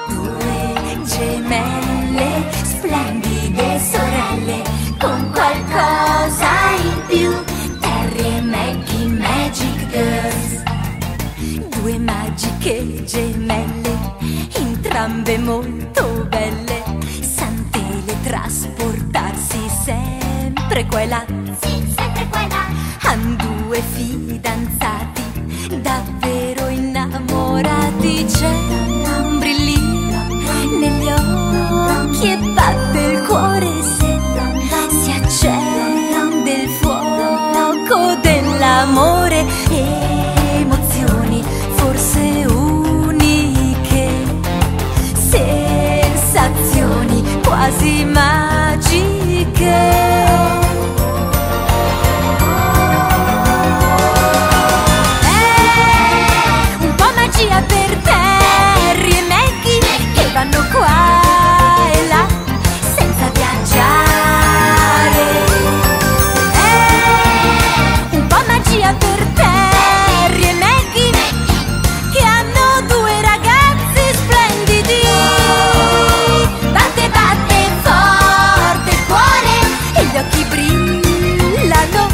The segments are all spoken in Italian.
Due gemelle, splendide sorelle, con qualcosa in più, Terry e Maggie, Magic Girls. Due magiche gemelle, entrambe molto belle, san teletrasportarsi sempre qua e là. Sì, sempre qua e là. Han due fidanzati, davvero innamorati. C'è un brillino negli occhi e batte il cuore se si accende il fuoco dell'amore. Emozioni forse uniche, sensazioni quasi magiche. Per Terry e Maggie che vanno qua e là senza viaggiare. Un po' magia per Terry e Maggie che hanno due ragazzi splendidi. Batte, batte forte il cuore e gli occhi brillano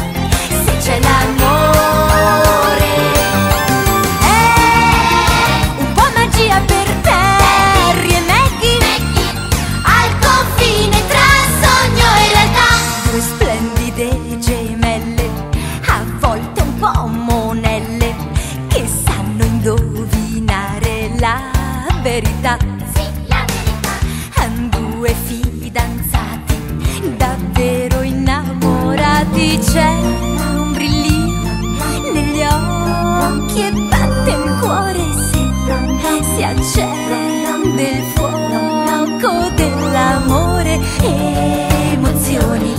se c'è l'amore. Per Terry e Maggie, al confine tra sogno e realtà. Due splendide gemelle, a volte un po' monelle, che sanno indovinare la verità. Sì, la verità. Han due fidanzati, davvero innamorati. C'è un brillino negli occhi e batte il cuore se si accende il fuoco dell'amore. Emozioni